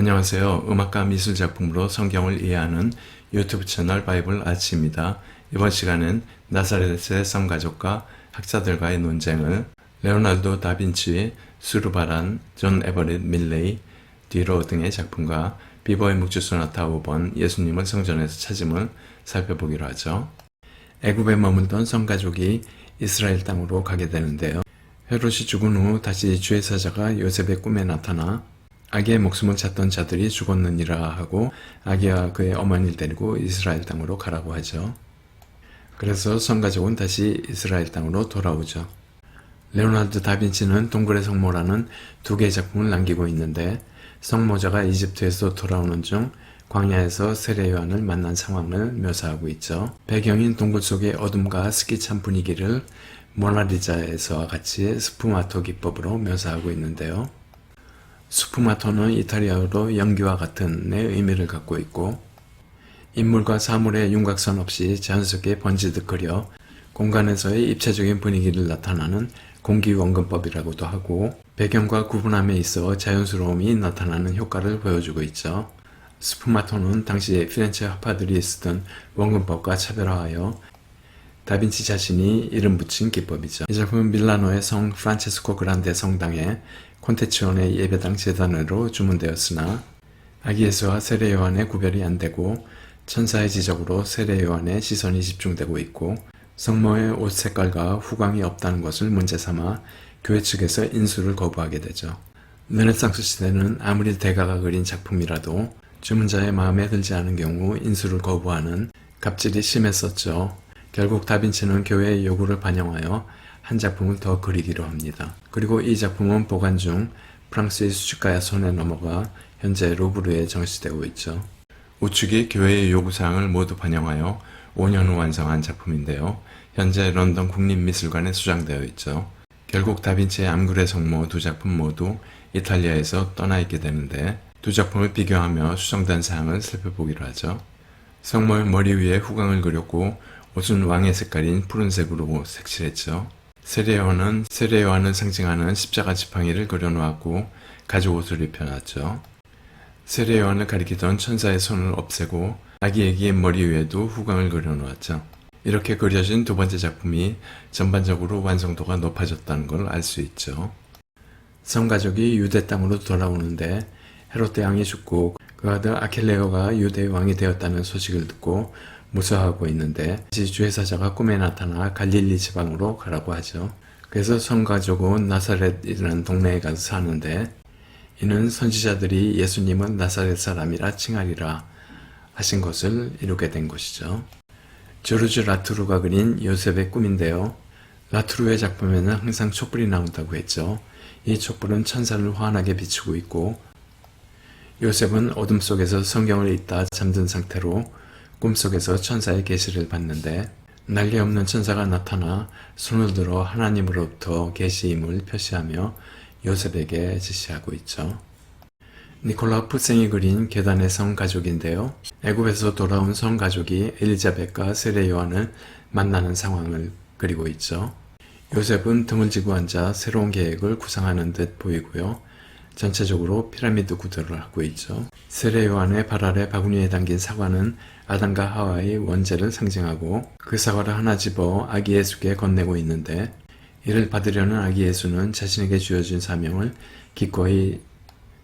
안녕하세요. 음악과 미술작품으로 성경을 이해하는 유튜브 채널 바이블 아치입니다. 이번 시간은 나사렛의 성가족과 학자들과의 논쟁을 레오나르도 다빈치, 수르바란, 존 에버릿 밀레이, 디로 등의 작품과 비버의 묵주소나타 5번 예수님을 성전에서 찾음을 살펴보기로 하죠. 애굽에 머물던 성가족이 이스라엘 땅으로 가게 되는데요. 헤롯이 죽은 후 다시 주의 사자가 요셉의 꿈에 나타나 아기의 목숨을 찾던 자들이 죽었느니라 하고 아기와 그의 어머니를 데리고 이스라엘 땅으로 가라고 하죠. 그래서 성가족은 다시 이스라엘 땅으로 돌아오죠. 레오나르도 다빈치는 동굴의 성모라는 두 개의 작품을 남기고 있는데 성모자가 이집트에서 돌아오는 중 광야에서 세례 요한을 만난 상황을 묘사하고 있죠. 배경인 동굴 속의 어둠과 스키찬 분위기를 모나리자에서와 같이 스푸마토 기법으로 묘사하고 있는데요. 스푸마토는 이탈리아어로 연기와 같은 의 의미를 갖고 있고 인물과 사물의 윤곽선 없이 자연스럽게 번지듯 그려 공간에서의 입체적인 분위기를 나타나는 공기원근법이라고도 하고 배경과 구분함에 있어 자연스러움이 나타나는 효과를 보여주고 있죠. 스푸마토는 당시 피렌체 화파들이 쓰던 원근법과 차별화하여 다빈치 자신이 이름 붙인 기법이죠. 이 작품은 밀라노의 성 프란체스코 그란데 성당에 콘테치온의 예배당 제단으로 주문되었으나 아기 예수와 세례 요한의 구별이 안되고 천사의 지적으로 세례 요한의 시선이 집중되고 있고 성모의 옷 색깔과 후광이 없다는 것을 문제삼아 교회 측에서 인수를 거부하게 되죠. 르네상스 시대는 아무리 대가가 그린 작품이라도 주문자의 마음에 들지 않은 경우 인수를 거부하는 갑질이 심했었죠. 결국 다빈치는 교회의 요구를 반영하여 한 작품을 더 그리기로 합니다. 그리고 이 작품은 보관 중 프랑스의 수집가의 손에 넘어가 현재 루브르에 전시되고 있죠. 우측이 교회의 요구사항을 모두 반영하여 5년 후 완성한 작품인데요. 현재 런던 국립미술관에 수장되어 있죠. 결국 다빈치의 암굴의 성모 두 작품 모두 이탈리아에서 떠나 있게 되는데 두 작품을 비교하며 수정된 사항을 살펴보기로 하죠. 성모의 머리 위에 후광을 그렸고 옷은 왕의 색깔인 푸른색으로 색칠했죠. 세례 요한은 상징하는 십자가 지팡이를 그려놓았고 가죽 옷을 입혀놨죠. 세례 요한을 가리키던 천사의 손을 없애고 아기 애기의 머리 위에도 후광을 그려놓았죠. 이렇게 그려진 두 번째 작품이 전반적으로 완성도가 높아졌다는 걸 알 수 있죠. 성가족이 유대 땅으로 돌아오는데 헤롯 왕이 죽고 그 아들 아킬레오가 유대의 왕이 되었다는 소식을 듣고 무서워하고 있는데 주의 사자가 꿈에 나타나 갈릴리 지방으로 가라고 하죠. 그래서 성가족은 나사렛이라는 동네에 가서 사는데 이는 선지자들이 예수님은 나사렛 사람이라 칭하리라 하신 것을 이루게 된 것이죠. 조르주 라투르가 그린 요셉의 꿈인데요. 라투르의 작품에는 항상 촛불이 나온다고 했죠. 이 촛불은 천사를 환하게 비추고 있고 요셉은 어둠 속에서 성경을 읽다 잠든 상태로 꿈속에서 천사의 계시를 받는데 날개 없는 천사가 나타나 손을 들어 하나님으로부터 계시임을 표시하며 요셉에게 지시하고 있죠. 니콜라 푸생이 그린 계단의 성가족인데요. 애굽에서 돌아온 성가족이 엘리자벳과 세례 요한을 만나는 상황을 그리고 있죠. 요셉은 등을 지고 앉아 새로운 계획을 구상하는 듯 보이고요. 전체적으로 피라미드 구조를 하고 있죠. 세례 요한의 발 아래 바구니에 담긴 사과는 아담과 하와의 원죄를 상징하고 그 사과를 하나 집어 아기 예수께 건네고 있는데 이를 받으려는 아기 예수는 자신에게 주어진 사명을 기꺼이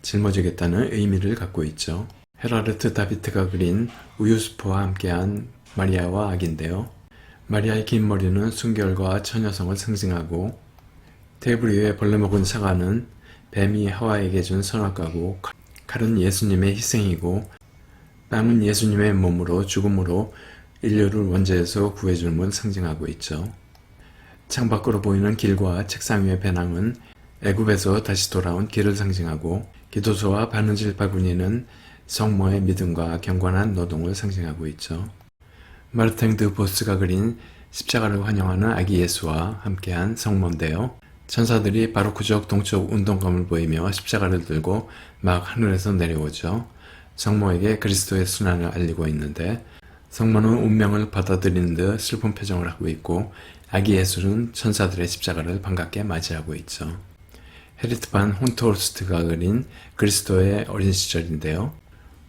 짊어지겠다는 의미를 갖고 있죠. 헤라르트 다비트가 그린 우유수포와 함께한 마리아와 아기인데요. 마리아의 긴 머리는 순결과 처녀성을 상징하고 테이블 위에 벌레 먹은 사과는 뱀이 하와에게 준 선악과고 칼은 예수님의 희생이고 빵은 예수님의 몸으로 죽음으로 인류를 원죄에서 구해줌을 상징하고 있죠. 창밖으로 보이는 길과 책상 위의 배낭은 애굽에서 다시 돌아온 길을 상징하고 기도소와 바느질 바구니는 성모의 믿음과 경건한 노동을 상징하고 있죠. 마르탱 드 보스가 그린 십자가를 환영하는 아기 예수와 함께한 성모인데요. 천사들이 바로크족 동쪽 운동감을 보이며 십자가를 들고 막 하늘에서 내려오죠. 성모에게 그리스도의 순환을 알리고 있는데 성모는 운명을 받아들이는 듯 슬픈 표정을 하고 있고 아기 예수는 천사들의 십자가를 반갑게 맞이하고 있죠. 헤리트 반 혼트호르스트가 그린 그리스도의 어린 시절인데요.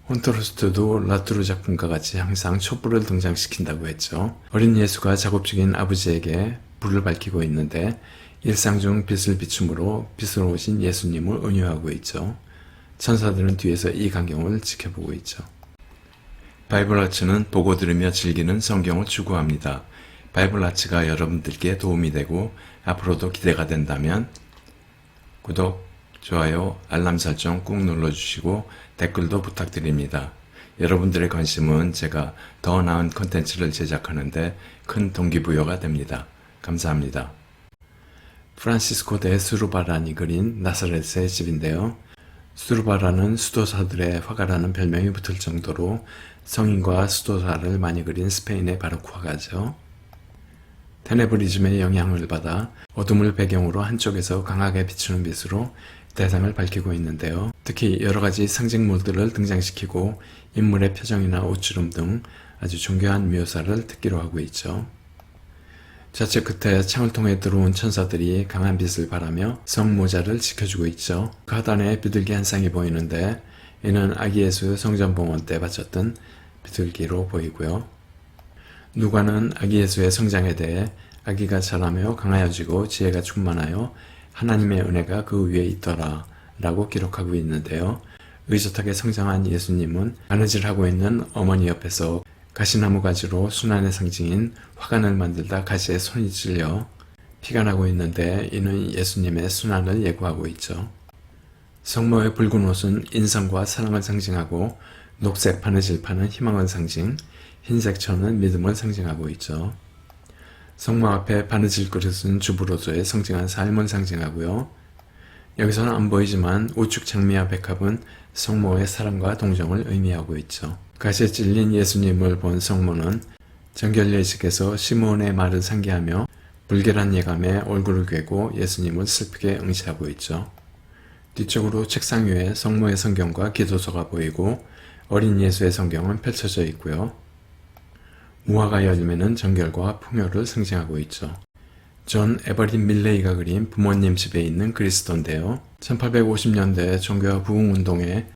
혼트호르스트도 라투르 작품과 같이 항상 촛불을 등장시킨다고 했죠. 어린 예수가 작업 중인 아버지에게 불을 밝히고 있는데 일상 중 빛을 비춤으로 빛으로 오신 예수님을 은유하고 있죠. 천사들은 뒤에서 이 광경을 지켜보고 있죠. 바이블 아츠는 보고 들으며 즐기는 성경을 추구합니다. 바이블 아츠가 여러분들께 도움이 되고 앞으로도 기대가 된다면 구독, 좋아요, 알람 설정 꾹 눌러주시고 댓글도 부탁드립니다. 여러분들의 관심은 제가 더 나은 콘텐츠를 제작하는데 큰 동기부여가 됩니다. 감사합니다. 프란시스코 데 수르바란이 그린 나사렛의 집인데요. 수르바란은 수도사들의 화가라는 별명이 붙을 정도로 성인과 수도사를 많이 그린 스페인의 바로크 화가죠. 테네브리즘의 영향을 받아 어둠을 배경으로 한쪽에서 강하게 비추는 빛으로 대상을 밝히고 있는데요. 특히 여러가지 상징물들을 등장시키고 인물의 표정이나 옷주름 등 아주 정교한 묘사를 특기로 하고 있죠. 좌측 끝에 창을 통해 들어온 천사들이 강한 빛을 발하며 성모자를 지켜주고 있죠. 그 하단에 비둘기 한 쌍이 보이는데 이는 아기 예수 성전 봉헌 때 바쳤던 비둘기로 보이고요. 누가는 아기 예수의 성장에 대해 아기가 자라며 강하여지고 지혜가 충만하여 하나님의 은혜가 그 위에 있더라 라고 기록하고 있는데요. 의젓하게 성장한 예수님은 바느질하고 있는 어머니 옆에서 가시나무 가지로 순환의 상징인 화관을 만들다 가시에 손이 찔려 피가 나고 있는데 이는 예수님의 순환을 예고하고 있죠. 성모의 붉은 옷은 인성과 사랑을 상징하고 녹색 바느질판은 희망을 상징, 흰색 천은 믿음을 상징하고 있죠. 성모 앞에 바느질 그릇은 주부로서의 성징한 삶을 상징하고요. 여기서는 안 보이지만 우측 장미와 백합은 성모의 사랑과 동정을 의미하고 있죠. 가시에 찔린 예수님을 본 성모는 정결예식에서 시므온의 말을 상기하며 불결한 예감에 얼굴을 꿰고 예수님을 슬프게 응시하고 있죠. 뒤쪽으로 책상 위에 성모의 성경과 기도서가 보이고 어린 예수의 성경은 펼쳐져 있고요. 무화과 열매는 정결과 풍요를 상징하고 있죠. 존 에버릿 밀레이가 그린 부모님 집에 있는 그리스도인데요. 1850년대 종교와 부흥운동에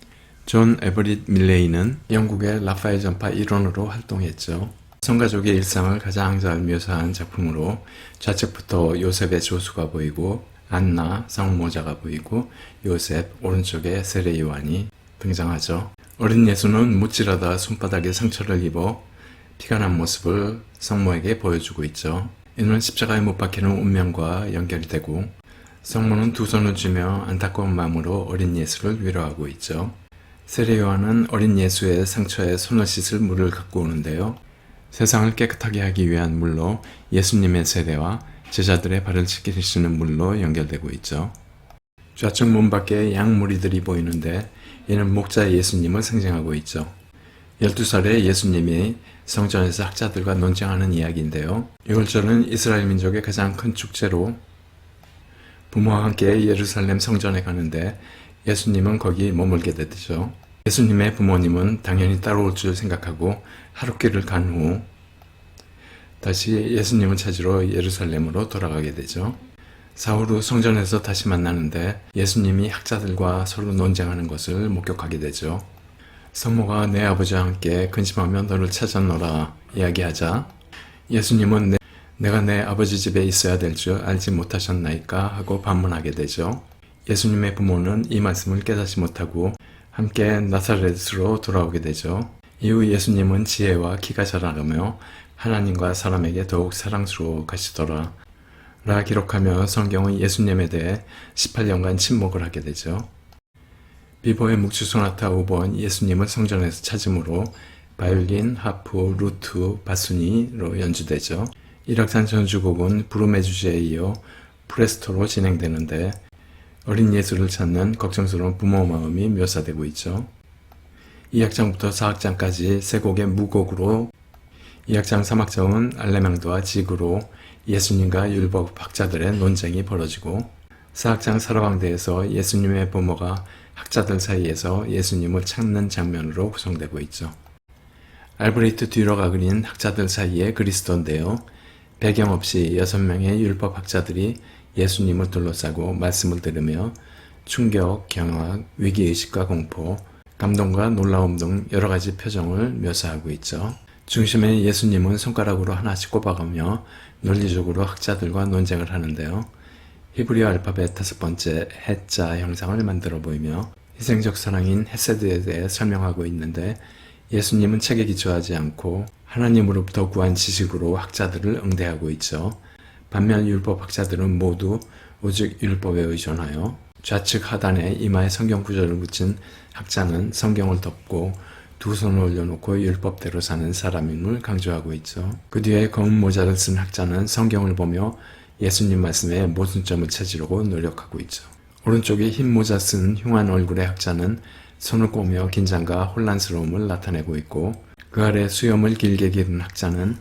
존 에버릿 밀레이는 영국의 라파엘 전파 일원으로 활동했죠. 성가족의 일상을 가장 잘 묘사한 작품으로 좌측부터 요셉의 조수가 보이고 안나 성모자가 보이고 요셉 오른쪽에 세례 요한이 등장하죠. 어린 예수는 무찔하다 손바닥에 상처를 입어 피가 난 모습을 성모에게 보여주고 있죠. 이는 십자가에 못 박히는 운명과 연결되고 성모는 두 손을 쥐며 안타까운 마음으로 어린 예수를 위로하고 있죠. 세례 요한은 어린 예수의 상처에 손을 씻을 물을 갖고 오는데요. 세상을 깨끗하게 하기 위한 물로 예수님의 세례와 제자들의 발을 씻기시는 물로 연결되고 있죠. 좌측 문 밖에 양 무리들이 보이는데 이는 목자 예수님을 상징하고 있죠. 12살의 예수님이 성전에서 학자들과 논쟁하는 이야기인데요. 6월절은 이스라엘 민족의 가장 큰 축제로 부모와 함께 예루살렘 성전에 가는데 예수님은 거기 머물게 되죠. 예수님의 부모님은 당연히 따라올 줄 생각하고 하룻길을 간 후 다시 예수님을 찾으러 예루살렘으로 돌아가게 되죠. 사흘 후 성전에서 다시 만나는데 예수님이 학자들과 서로 논쟁하는 것을 목격하게 되죠. 성모가 내 아버지와 함께 근심하며 너를 찾았노라 이야기하자 예수님은 내가 내 아버지 집에 있어야 될 줄 알지 못하셨나이까 하고 반문하게 되죠. 예수님의 부모는 이 말씀을 깨닫지 못하고 함께 나사렛으로 돌아오게 되죠. 이후 예수님은 지혜와 키가 자라가며 하나님과 사람에게 더욱 사랑스러워 가시더라 라 기록하며 성경은 예수님에 대해 18년간 침묵을 하게 되죠. 비보의 묵주 소나타 5번 예수님을 성전에서 찾음으로 바이올린, 하프, 루트, 바수니로 연주되죠. 1악단 전주곡은 부름의 주제에 이어 프레스토로 진행되는데 어린 예수를 찾는 걱정스러운 부모 마음이 묘사되고 있죠. 2악장부터 4악장까지 세 곡의 무곡으로 2악장 3악장은 알레망드와 지그로 예수님과 율법 학자들의 논쟁이 벌어지고 4악장 사라방대에서 예수님의 부모가 학자들 사이에서 예수님을 찾는 장면으로 구성되고 있죠. 알브레이트 듀러가 그린 학자들 사이의 그리스도인데요. 배경 없이 6명의 율법 학자들이 예수님을 둘러싸고 말씀을 들으며 충격, 경악, 위기의식과 공포, 감동과 놀라움 등 여러 가지 표정을 묘사하고 있죠. 중심에 예수님은 손가락으로 하나씩 꼽아가며 논리적으로 학자들과 논쟁을 하는데요. 히브리어 알파벳 5번째 해자 형상을 만들어 보이며 희생적 사랑인 헤세드에 대해 설명하고 있는데 예수님은 책에 기초하지 않고 하나님으로부터 구한 지식으로 학자들을 응대하고 있죠. 반면 율법 학자들은 모두 오직 율법에 의존하여 좌측 하단에 이마에 성경 구절을 붙인 학자는 성경을 덮고 두 손을 올려놓고 율법대로 사는 사람임을 강조하고 있죠. 그 뒤에 검은 모자를 쓴 학자는 성경을 보며 예수님 말씀에 모순점을 찾으려고 노력하고 있죠. 오른쪽에 흰 모자 쓴 흉한 얼굴의 학자는 손을 꼬며 긴장과 혼란스러움을 나타내고 있고 그 아래 수염을 길게 기른 학자는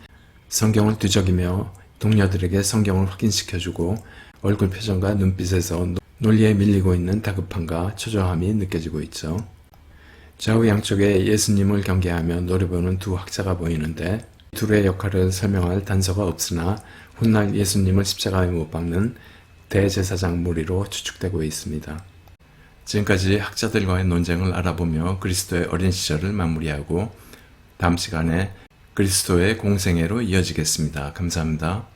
성경을 뒤적이며 동료들에게 성경을 확인시켜주고 얼굴 표정과 눈빛에서 논리에 밀리고 있는 다급함과 초조함이 느껴지고 있죠. 좌우 양쪽에 예수님을 경계하며 노려보는 두 학자가 보이는데 둘의 역할을 설명할 단서가 없으나 훗날 예수님을 십자가에 못 박는 대제사장 무리로 추측되고 있습니다. 지금까지 학자들과의 논쟁을 알아보며 그리스도의 어린 시절을 마무리하고 다음 시간에 그리스도의 공생애로 이어지겠습니다. 감사합니다.